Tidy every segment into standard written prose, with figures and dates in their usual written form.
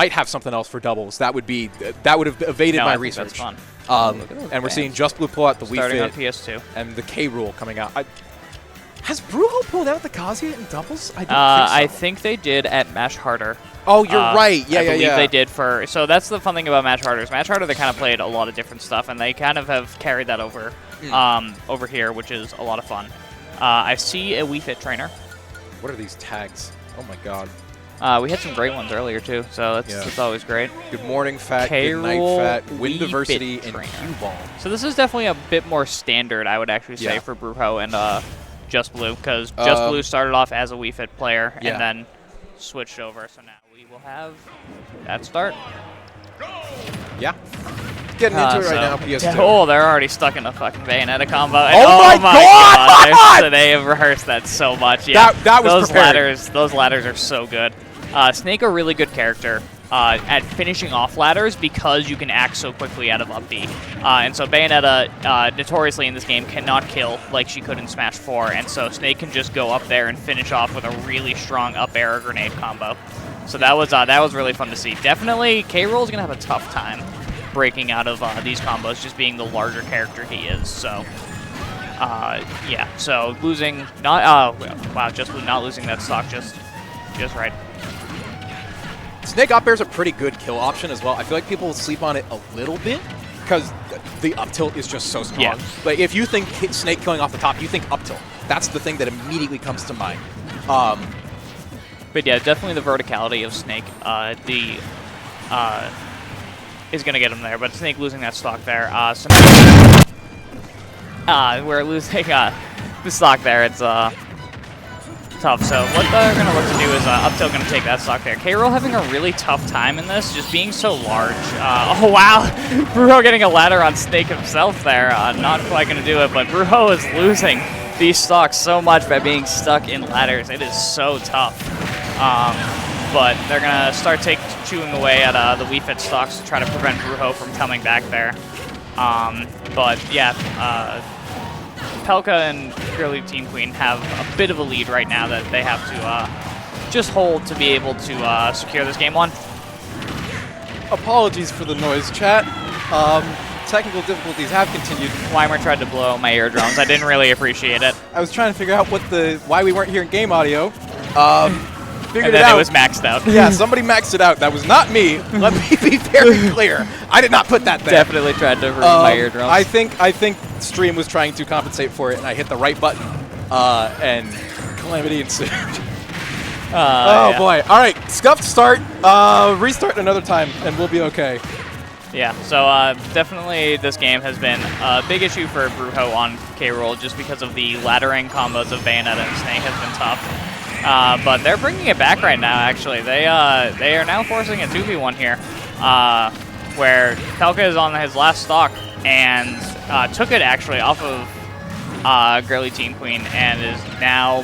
might have something else for doubles. That would have evaded my research. That's fun. And we're seeing Just Blue pull out the Wii Starting Fit on PS2. and the K Rule coming out. Has Bruho pulled out the Kazuya in doubles? I don't think so. I think they did at Match Harder. Oh, you're right. Yeah, I believe they did for. So that's the fun thing about Match Harder. Match Harder, they kind of played a lot of different stuff, and they kind of have carried that over, over here, which is a lot of fun. I see a Wii Fit trainer. What are these tags? Oh my God. We had some great ones earlier too, so that's always great. Good morning, Fat. Good night, Fat. Wind Diversity and Q-Ball. So this is definitely a bit more standard, I would actually say, for Bruho and Just Blue, because Just Blue started off as a Wii Fit player and then switched over. So now we will have that start. Yeah. Getting into it right now, PS2. Oh, they're already stuck in a fucking Bayonetta combo. And oh my God! So they have rehearsed that so much. Yeah, that was prepared. Those ladders are so good. Snake, a really good character at finishing off ladders because you can act so quickly out of up B. And so Bayonetta, notoriously in this game, cannot kill like she could in Smash 4. And so Snake can just go up there and finish off with a really strong up air grenade combo. So that was really fun to see. Definitely, K-Rool is going to have a tough time breaking out of these combos, just being the larger character he is. So, yeah. So losing, wow, Just Blue not losing that stock just right. Snake up air is a pretty good kill option as well. I feel like people sleep on it a little bit because the up tilt is just so strong. Yeah. Like if you think Snake killing off the top, you think up tilt. That's the thing that immediately comes to mind. But yeah, definitely the verticality of Snake. Is going to get him there, but Snake losing that stock there. So we're losing the stock there. It's tough. So what they're going to look to do is up tilt going to take that stock there. K-Rool having a really tough time in this, just being so large. Oh wow, Bruho getting a ladder on Snake himself there. Not quite going to do it, but Bruho is losing these stocks so much by being stuck in ladders. It is so tough. But they're going to start chewing away at the Wii Fit stocks to try to prevent Bruho from coming back there. But yeah, Pelca and GrlyTeenQueen have a bit of a lead right now that they have to just hold to be able to secure this game one. Apologies for the noise, chat. Technical difficulties have continued. Weimer tried to blow out my eardrums. I didn't really appreciate it. I was trying to figure out why we weren't hearing game audio. And then it was maxed out. Yeah, somebody maxed it out. That was not me. Let me be very clear. I did not put that there. Definitely tried to ruin my eardrums. I think Stream was trying to compensate for it, and I hit the right button, and calamity ensued. Oh boy! All right, scuffed start. Restart another time, and we'll be okay. Yeah. So definitely, this game has been a big issue for Bruho on K-Rool just because of the laddering combos of Bayonetta and Snake has been tough. But they're bringing it back right now, actually. They are now forcing a 2v1 here, where Pelca is on his last stock and took it, actually, off of GrlyTeenQueen and is now,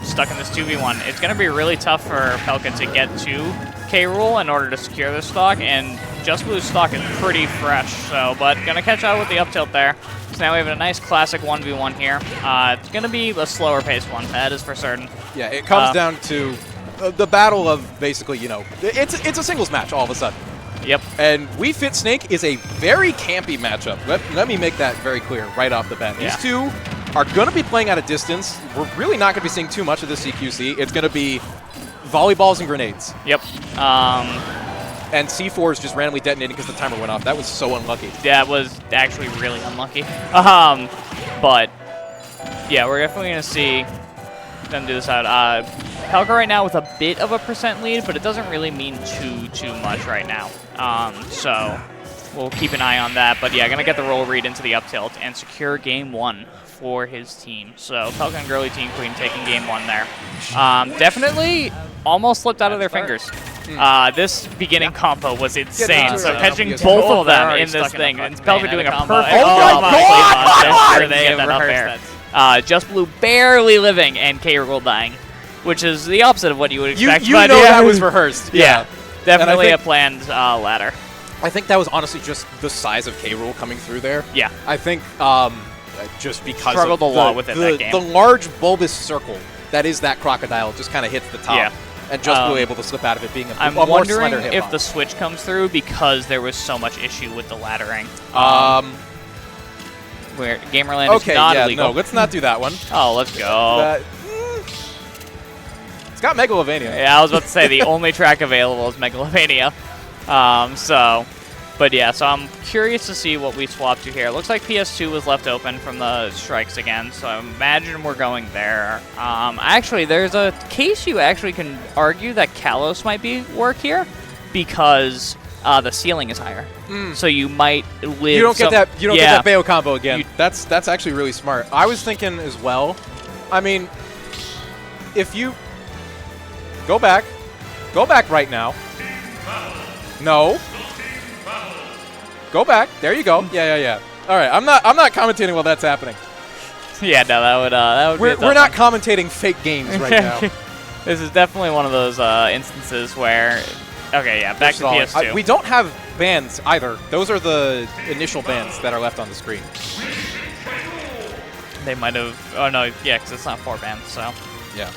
stuck in this 2v1. It's going to be really tough for Pelca to get to K-Rool in order to secure this stock, and Just Blue's stock is pretty fresh, but going to catch out with the up tilt there. So now we have a nice classic 1v1 here. It's going to be a slower paced one, that is for certain. Yeah, it comes down to the battle of basically, it's a singles match all of a sudden. Yep. And Wii Fit Snake is a very campy matchup. Let me make that very clear right off the bat. Yeah. These two are going to be playing at a distance. We're really not going to be seeing too much of this CQC. It's going to be volleyballs and grenades. Yep. And C4 is just randomly detonating because the timer went off. That was so unlucky. That was actually really unlucky. But yeah, we're definitely going to see them do this out. Pelca right now with a bit of a % lead, but it doesn't really mean too much right now. So we'll keep an eye on that. But yeah, going to get the roll read into the up tilt and secure game one for his team. So Pelca and GrlyTeenQueen taking game one there. Definitely almost slipped out of their fingers. This beginning combo was insane. So catching both of them in this thing, and Pelca doing a perfect God! they get that up air. Just Blue barely living and K-Rool dying, which is the opposite of what you would expect. You know that was rehearsed. Yeah, definitely a planned ladder. I think that was honestly just the size of K-Rool coming through there. Yeah. I think just because struggled a lot with it that game. The large bulbous circle that is that crocodile just kind of hits the top. Yeah. and Just Blue able to slip out of it, being a more more slender wondering hitbox. if the switch comes through because there was so much issue with the laddering. Where Gamerland is not illegal. No, let's not do that one. Oh, let's go. It's got Megalovania. Yeah, I was about to say the only track available is Megalovania. But yeah, so I'm curious to see what we swap to here. It looks like PS2 was left open from the strikes again, so I imagine we're going there. Actually, there's a case you actually can argue that Kalos might be work here because the ceiling is higher. So you might live. You don't get that. You don't get that Bayo combo again. That's actually really smart. I was thinking as well. I mean, if you go back right now. No. Go back. There you go. Yeah. All right. I'm not commentating while that's happening. Yeah, no, that would. We're not commentating fake games right now. This is definitely one of those instances where. Okay, yeah, back to PS2. We don't have bans either. Those are the initial bans that are left on the screen. They might have. Oh no, yeah, because it's not 4 bans. So. Yeah.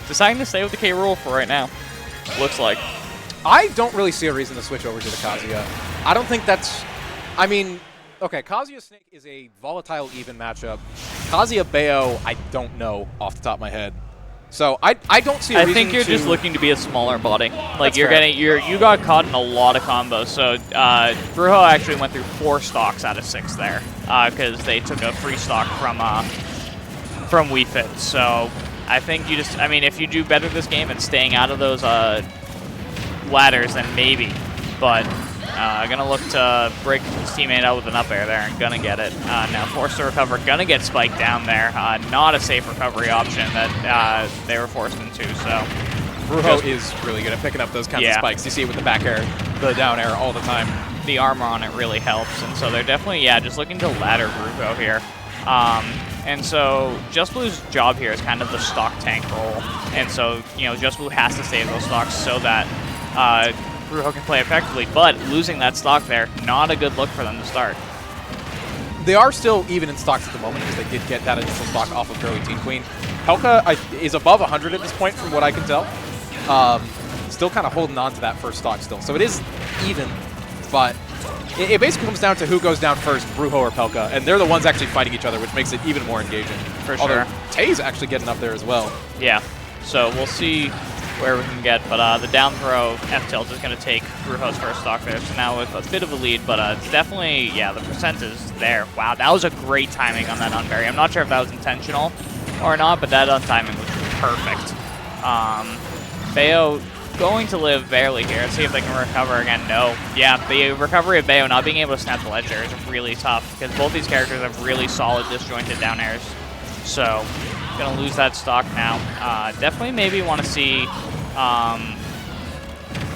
Deciding to stay with the K rule for right now. Looks like. I don't really see a reason to switch over to the Kazuya. I don't think that's... I mean, okay, Kazuya Snake is a volatile even matchup. Kazuya Bayo, I don't know off the top of my head. So I don't see a reason I think you're just looking to be a smaller body. Like you got caught in a lot of combos. So Bruho actually went through 4 stocks out of 6 there because they took a free stock from Wii Fit. So I think you just, I mean, if you do better this game and staying out of those ladders, then maybe. But gonna look to break his teammate out with an up air there and gonna get it. Now forced to recover, gonna get spiked down there. Not a safe recovery option that they were forced into. So Bruho is really good at picking up those kinds of spikes. You see it with the back air, the down air all the time. The armor on it really helps, and so they're definitely just looking to ladder Bruho here. And so Just Blue's job here is kind of the stock tank role, and so Just Blue has to save those stocks so that Bruho can play effectively, but losing that stock there, not a good look for them to start. They are still even in stocks at the moment because they did get that initial stock off of GrlyTeenQueen. Pelca is above 100 at this point from what I can tell. Still kind of holding on to that first stock still. So it is even, but it basically comes down to who goes down first, Bruho or Pelca, and they're the ones actually fighting each other, which makes it even more engaging. For Although sure. Tay's actually getting up there as well. Yeah, so we'll see where we can get, but the down throw F-tilt is going to take Brujo's first stock there, so now with a bit of a lead, but it's definitely, the percent is there. Wow, that was a great timing on that unbury. I'm not sure if that was intentional or not, but that untiming was perfect. Bayo going to live barely here. Let's see if they can recover again. No. Yeah, the recovery of Bayo not being able to snap the ledge there is really tough because both these characters have really solid disjointed down airs. So, gonna lose that stock now. Definitely maybe want to see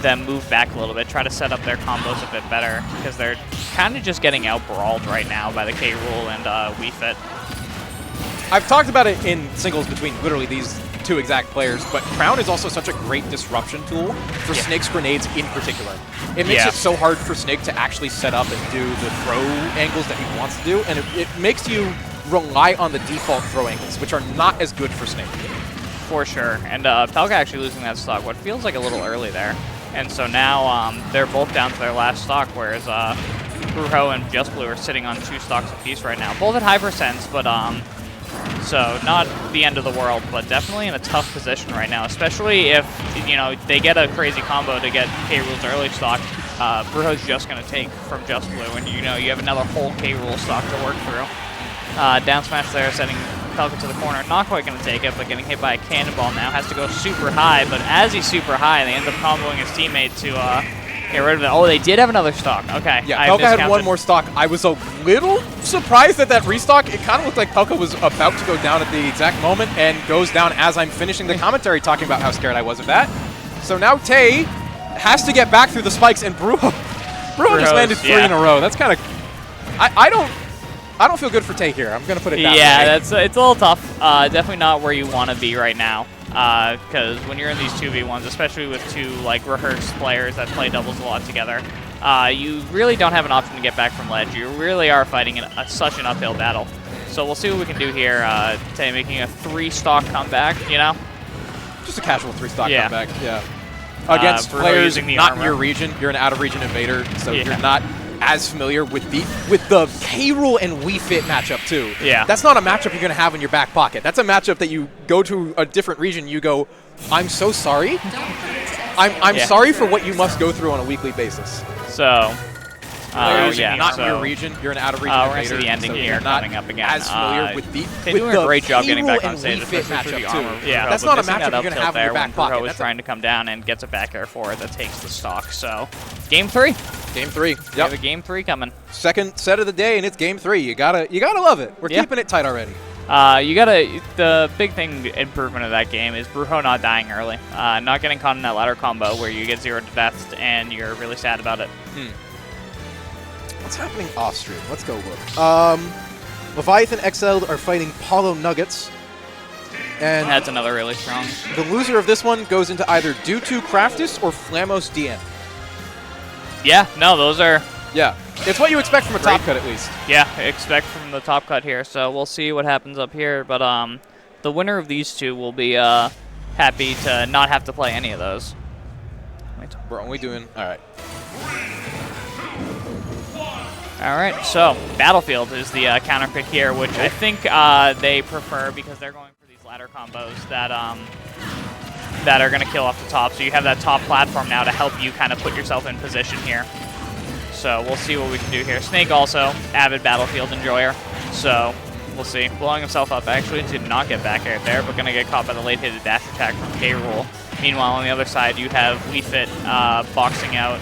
them move back a little bit, try to set up their combos a bit better because they're kind of just getting out-brawled right now by the K rule and Wii Fit. I've talked about it in singles between literally these 2 exact players, but Crown is also such a great disruption tool for Snake's grenades in particular. It makes it so hard for Snake to actually set up and do the throw angles that he wants to do, and it makes you rely on the default throw angles, which are not as good for Snake. For sure, and Pelca actually losing that stock, what feels like a little early there. And so now they're both down to their last stock, whereas Bruho and Just Blue are sitting on 2 stocks apiece right now. Both at high percents, but so not the end of the world, but definitely in a tough position right now, especially if, they get a crazy combo to get K-Rool's early stock. Bruho's just going to take from Just Blue, and you have another whole K-Rool stock to work through. Down smash there, setting Pelca to the corner. Not quite going to take it, but getting hit by a cannonball now. Has to go super high, but as he's super high, they end up comboing his teammate to get rid of it. Oh, they did have another stock. Okay. Yeah, Pelca had one more stock. I was a little surprised at that restock. It kind of looked like Pelca was about to go down at the exact moment and goes down as I'm finishing the commentary talking about how scared I was of that. So now Tay has to get back through the spikes, and Bruho just landed 3 in a row. That's kind of... I don't feel good for Tay here. I'm going to put it down. Yeah, it's a little tough. Definitely not where you want to be right now. Because when you're in these 2v1s, especially with 2 rehearsed players that play doubles a lot together, you really don't have an option to get back from ledge. You really are fighting in such an uphill battle. So we'll see what we can do here. Tay making a 3 stock comeback, Just a casual 3-stock Yeah. comeback. Yeah. Against Bruho players using the not armor. in your region. You're an out-of-region invader, so Yeah. you're not as familiar with the K. Rool and Wii Fit matchup too. Yeah. That's not a matchup you're going to have in your back pocket. That's a matchup that you go to a different region, you go, I'm so sorry. I'm Yeah. sorry for what you must go through on a weekly basis. So, Players yeah, not so in your region, you're an out-of-region we're invader. gonna see the ending so here you're not coming up again. as familiar with the they're with doing the a great job getting K. Rool back on and stage, Wii Fit especially for the matchup armor. too. Yeah, That's but not a missing matchup that you're up going to tilt have in your there back when Bruho pocket. is That's trying to come down and gets a back air for it that takes the stock. So, game 3. Game 3. We have a game 3 coming. Second set of the day, and it's game 3. You gotta love it. We're Yeah. keeping it tight already. The big thing improvement of that game is Bruho not dying early, not getting caught in that ladder combo where you get 0 to death and you're really sad about it. What's happening off stream? Let's go look. Leviathan XL are fighting Paulo Nuggets, and That's another really strong. the loser of this one goes into either Dutu Craftus or Flamos DN. Yeah, no, those are, Yeah, it's what you expect from a top cut at least. yeah, expect from the top cut here. So we'll see what happens up here. But the winner of these two will be happy to not have to play any of those. We're only doing all right. All right, so Battlefield is the counter pick here, which I think they prefer because they're going for these ladder combos that that are going to kill off the top. So you have that top platform now to help you kind of put yourself in position here. So we'll see what we can do here. Snake also, avid Battlefield enjoyer. So we'll see. Blowing himself up actually did not get back air there, but going to get caught by the late-hitted dash attack from K. Rool. Meanwhile, on the other side, you have Wii Fit boxing out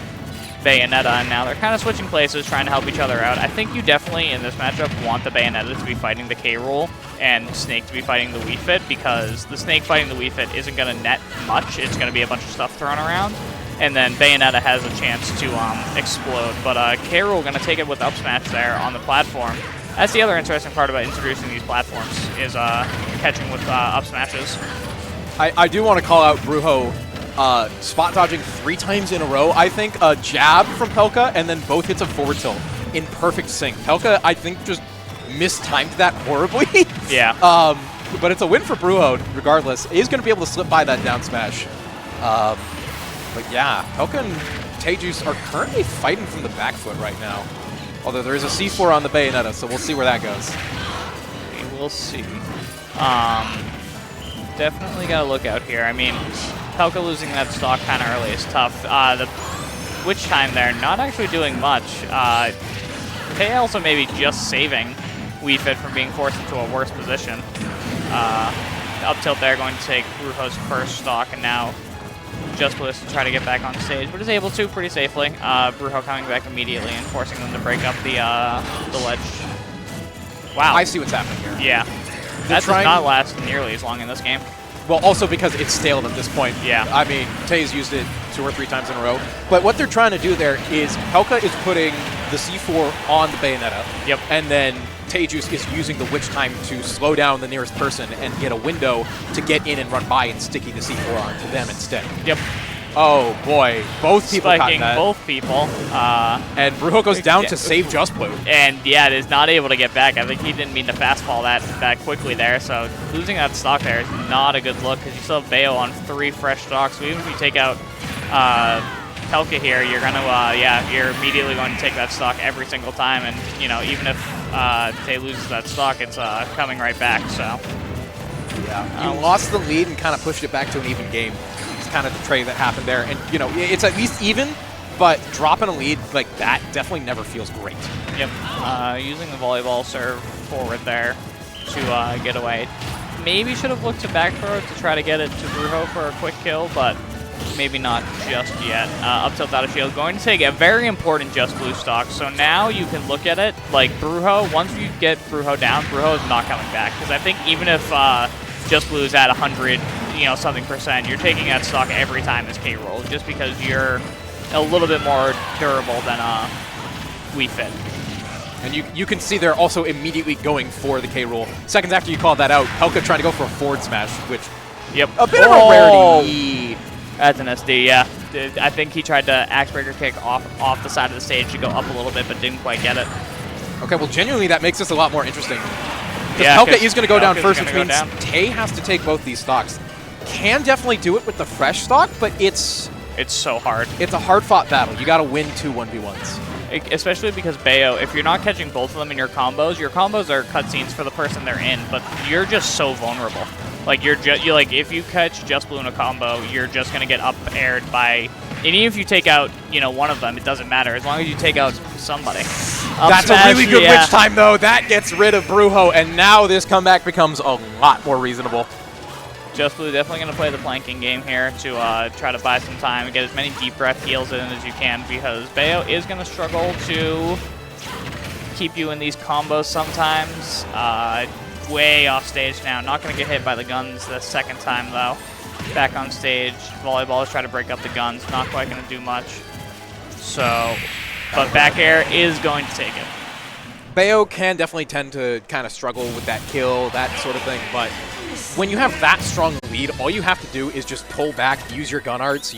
Bayonetta, and now they're kind of switching places, trying to help each other out. I think you definitely, in this matchup, want the Bayonetta to be fighting the K. Rool and Snake to be fighting the Wii Fit, because the Snake fighting the Wii Fit isn't going to net much. It's going to be a bunch of stuff thrown around, and then Bayonetta has a chance to explode. But K. Rool going to take it with up smash there on the platform. That's the other interesting part about introducing these platforms, is catching with up smashes. I do want to call out Bruho spot dodging 3 times in a row. I think a jab from Pelca and then both hits of forward tilt in perfect sync. Pelca, I think, just mistimed that horribly. Yeah. But it's a win for Bruho regardless. He's going to be able to slip by that down smash. But yeah, Pelca and Tejuice are currently fighting from the back foot right now. Although there is a C4 on the Bayonetta, so we'll see where that goes. We will see. Definitely got to look out here. I mean, Pelca losing that stock kind of early is tough. The Witch Time there, not actually doing much. They also maybe just saving Wii Fit from being forced into a worse position. Up tilt there, going to take Brujo's first stock, and now Just Bliss to try to get back on stage, but is able to pretty safely. Bruho coming back immediately and forcing them to break up the ledge. Wow. I see what's happening here. Yeah. That does not last nearly as long in this game. Well, also because it's stale at this point. Yeah. I mean, Tay's used it 2 or 3 times in a row. But what they're trying to do there is Pelca is putting the C4 on the Bayonetta. Yep. And then Tejuice is using the Witch Time to slow down the nearest person and get a window to get in and run by and sticky the C4 onto them instead. Yep. Oh, boy. Both people Spiking caught that. both people. And Bruho goes down to save Just Blue. And yeah, it is not able to get back. I think he didn't mean to fastball that quickly there. So losing that stock there is not a good look because you still have Bayo on 3 fresh stocks. So even if you take out Pelca here, you're gonna you're immediately going to take that stock every single time. And you know, even if Tay loses that stock, it's coming right back. So yeah, you lost the lead and kind of pushed it back to an even game. Kind of the trade that happened there, and you know, it's at least even, but dropping a lead like that definitely never feels great. Yep. Using the volleyball serve forward there to get away. Maybe should have looked to back throw to try to get it to Bruho for a quick kill, but maybe not just yet. Up tilt out of shield, going to take a very important Just Blue stock. So now you can look at it like Bruho. Once you get Bruho down, Bruho is not coming back, because I think even if Just Blue is at 100. Something percent, you're taking that stock every time as K. Rool, just because you're a little bit more durable than Wii Fit. And you can see they're also immediately going for the K. Rool. Seconds after you called that out, Pelca trying to go for a forward smash, which a bit of a rarity. That's an SD, yeah. I think he tried to Axe Breaker kick off the side of the stage to go up a little bit, but didn't quite get it. Okay, well, genuinely, that makes this a lot more interesting. Because Yeah, Pelca is going to go down first, which go means Tay has to take both these stocks. can definitely do it with the fresh stock, but it's so hard. It's a hard-fought battle. You got to win 2 1v1s. Especially because Bayo, if you're not catching both of them in your combos are cutscenes for the person they're in, but you're just so vulnerable. Like you're like if you catch Just Blue in a combo, you're just gonna get up aired by. And even if you take out, one of them, it doesn't matter as long as you take out somebody. That's a really good witch time though. That gets rid of Bruho, and now this comeback becomes a lot more reasonable. Just Blue definitely going to play the planking game here to try to buy some time and get as many deep breath heals in as you can, because Bayo is going to struggle to keep you in these combos sometimes. Way off stage now. Not going to get hit by the guns the second time, though. Back on stage. Volleyball is trying to break up the guns. Not quite going to do much. So, but back air is going to take it. Bayo can definitely tend to kind of struggle with that kill, that sort of thing, but when you have that strong lead, all you have to do is just pull back, use your gun arts,